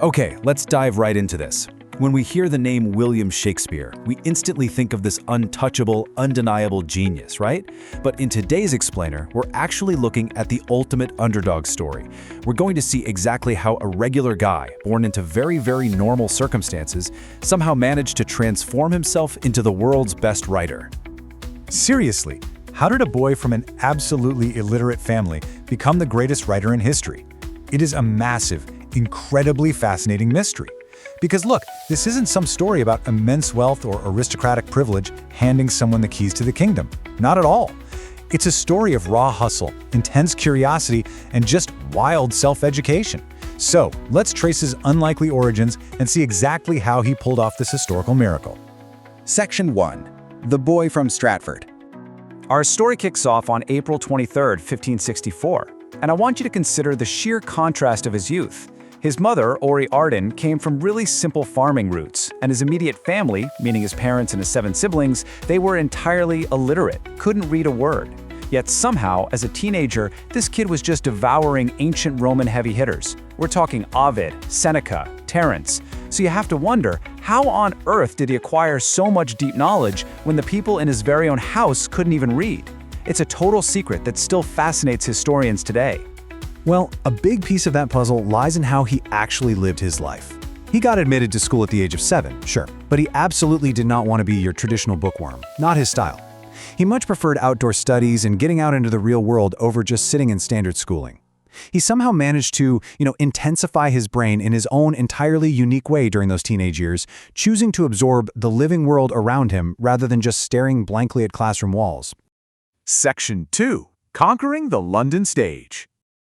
Okay, let's dive right into this. When we hear the name William Shakespeare, we instantly think of this untouchable, undeniable genius, right? But in today's explainer, we're actually looking at the ultimate underdog story. We're going to see exactly how a regular guy, born into very, very normal circumstances, somehow managed to transform himself into the world's best writer. Seriously, how did a boy from an absolutely illiterate family become the greatest writer in history? It is a massive, incredibly fascinating mystery. Because look, this isn't some story about immense wealth or aristocratic privilege handing someone the keys to the kingdom. Not at all. It's a story of raw hustle, intense curiosity, and just wild self-education. So, let's trace his unlikely origins and see exactly how he pulled off this historical miracle. Section 1. The Boy from Stratford. Our story kicks off on April 23, 1564, and I want you to consider the sheer contrast of his youth. His mother, Ori Arden, came from really simple farming roots, and his immediate family, meaning his parents and his 7 siblings, they were entirely illiterate, couldn't read a word. Yet somehow, as a teenager, this kid was just devouring ancient Roman heavy hitters. We're talking Ovid, Seneca, Terence. So you have to wonder, how on earth did he acquire so much deep knowledge when the people in his very own house couldn't even read? It's a total secret that still fascinates historians today. Well, a big piece of that puzzle lies in how he actually lived his life. He got admitted to school at the age of 7, sure, but he absolutely did not want to be your traditional bookworm, not his style. He much preferred outdoor studies and getting out into the real world over just sitting in standard schooling. He somehow managed to, intensify his brain in his own entirely unique way during those teenage years, choosing to absorb the living world around him rather than just staring blankly at classroom walls. Section 2. Conquering the London Stage.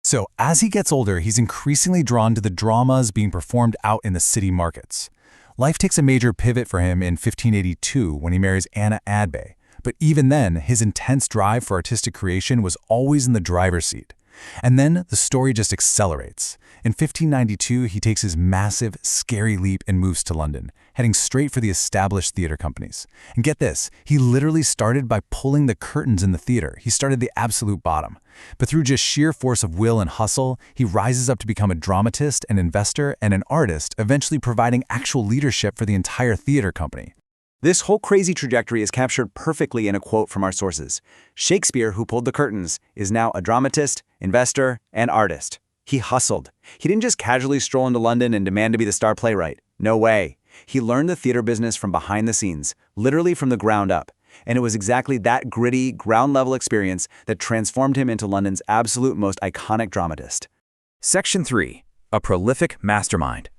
So, as he gets older, he's increasingly drawn to the dramas being performed out in the city markets. Life takes a major pivot for him in 1582 when he marries Anna Adbay. But even then, his intense drive for artistic creation was always in the driver's seat. And then the story just accelerates. In 1592, he takes his massive, scary leap and moves to London, heading straight for the established theater companies. And get this, he literally started by pulling the curtains in the theater. He started the absolute bottom. But through just sheer force of will and hustle, he rises up to become a dramatist, an investor, and an artist, eventually providing actual leadership for the entire theater company. This whole crazy trajectory is captured perfectly in a quote from our sources. Shakespeare, who pulled the curtains, is now a dramatist, investor, and artist. He hustled. He didn't just casually stroll into London and demand to be the star playwright. No way. He learned the theater business from behind the scenes, literally from the ground up. And it was exactly that gritty, ground-level experience that transformed him into London's absolute most iconic dramatist. Section 3. A prolific mastermind.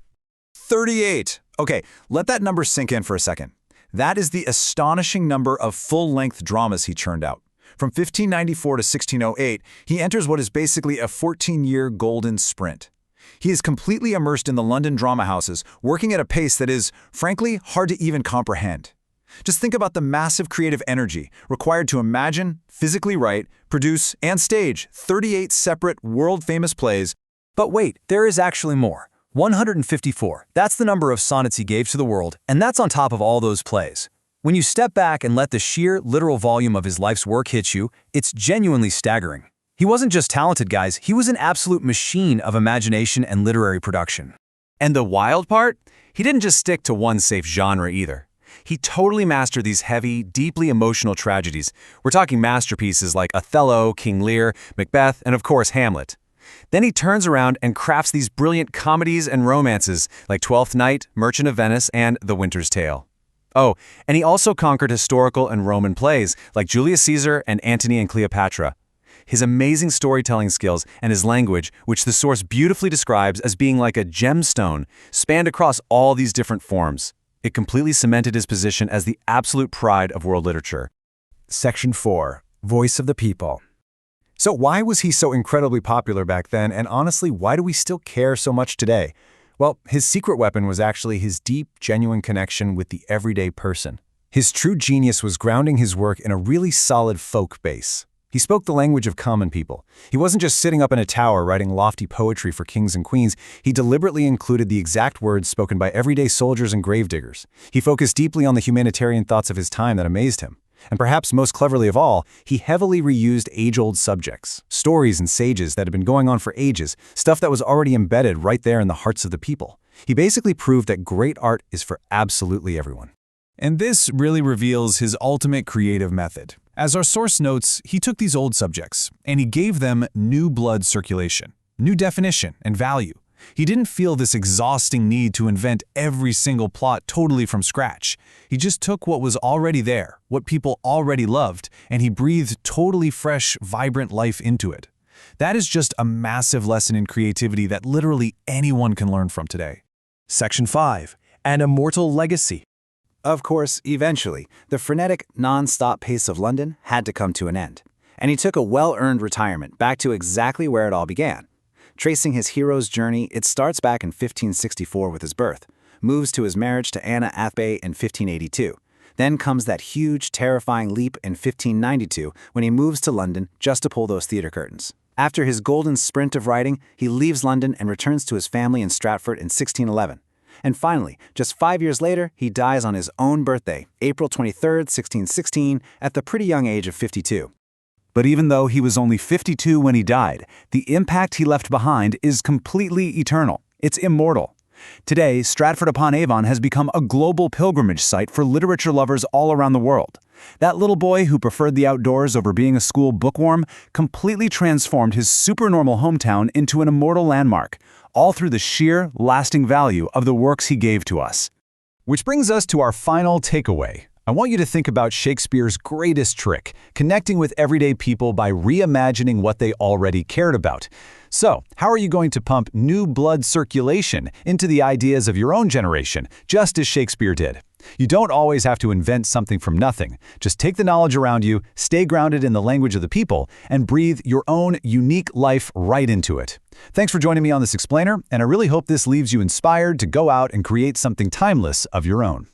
38. Okay, let that number sink in for a second. That is the astonishing number of full-length dramas he churned out. From 1594 to 1608, he enters what is basically a 14-year golden sprint. He is completely immersed in the London drama houses, working at a pace that is, frankly, hard to even comprehend. Just think about the massive creative energy required to imagine, physically write, produce, and stage 38 separate world-famous plays. But wait, there is actually more. 154. That's the number of sonnets he gave to the world, and that's on top of all those plays. When you step back and let the sheer, literal volume of his life's work hit you, it's genuinely staggering. He wasn't just talented, guys. He was an absolute machine of imagination and literary production. And the wild part? He didn't just stick to one safe genre either. He totally mastered these heavy, deeply emotional tragedies. We're talking masterpieces like Othello, King Lear, Macbeth, and of course Hamlet. Then he turns around and crafts these brilliant comedies and romances like Twelfth Night, Merchant of Venice, and The Winter's Tale. Oh, and he also conquered historical and Roman plays like Julius Caesar and Antony and Cleopatra. His amazing storytelling skills and his language, which the source beautifully describes as being like a gemstone, spanned across all these different forms. It completely cemented his position as the absolute pride of world literature. Section 4. Voice of the People. So why was he so incredibly popular back then, and honestly, why do we still care so much today? Well, his secret weapon was actually his deep, genuine connection with the everyday person. His true genius was grounding his work in a really solid folk base. He spoke the language of common people. He wasn't just sitting up in a tower writing lofty poetry for kings and queens. He deliberately included the exact words spoken by everyday soldiers and gravediggers. He focused deeply on the humanitarian thoughts of his time that amazed him. And perhaps most cleverly of all, he heavily reused age-old subjects, stories and sages that had been going on for ages, stuff that was already embedded right there in the hearts of the people. He basically proved that great art is for absolutely everyone. And this really reveals his ultimate creative method. As our source notes, he took these old subjects, and he gave them new blood circulation, new definition and value. He didn't feel this exhausting need to invent every single plot totally from scratch. He just took what was already there, what people already loved, and he breathed totally fresh, vibrant life into it. That is just a massive lesson in creativity that literally anyone can learn from today. Section 5. An Immortal Legacy. Of course, eventually, the frenetic, non-stop pace of London had to come to an end, and he took a well-earned retirement back to exactly where it all began. Tracing his hero's journey, it starts back in 1564 with his birth, moves to his marriage to Anna Athbay in 1582. Then comes that huge, terrifying leap in 1592 when he moves to London just to pull those theater curtains. After his golden sprint of writing, he leaves London and returns to his family in Stratford in 1611. And finally, just 5 years later, he dies on his own birthday, April 23, 1616, at the pretty young age of 52. But even though he was only 52 when he died, the impact he left behind is completely eternal. It's immortal. Today, Stratford-upon-Avon has become a global pilgrimage site for literature lovers all around the world. That little boy who preferred the outdoors over being a school bookworm completely transformed his supernormal hometown into an immortal landmark, all through the sheer, lasting value of the works he gave to us. Which brings us to our final takeaway. I want you to think about Shakespeare's greatest trick, connecting with everyday people by reimagining what they already cared about. So, how are you going to pump new blood circulation into the ideas of your own generation, just as Shakespeare did? You don't always have to invent something from nothing. Just take the knowledge around you, stay grounded in the language of the people, and breathe your own unique life right into it. Thanks for joining me on this explainer, and I really hope this leaves you inspired to go out and create something timeless of your own.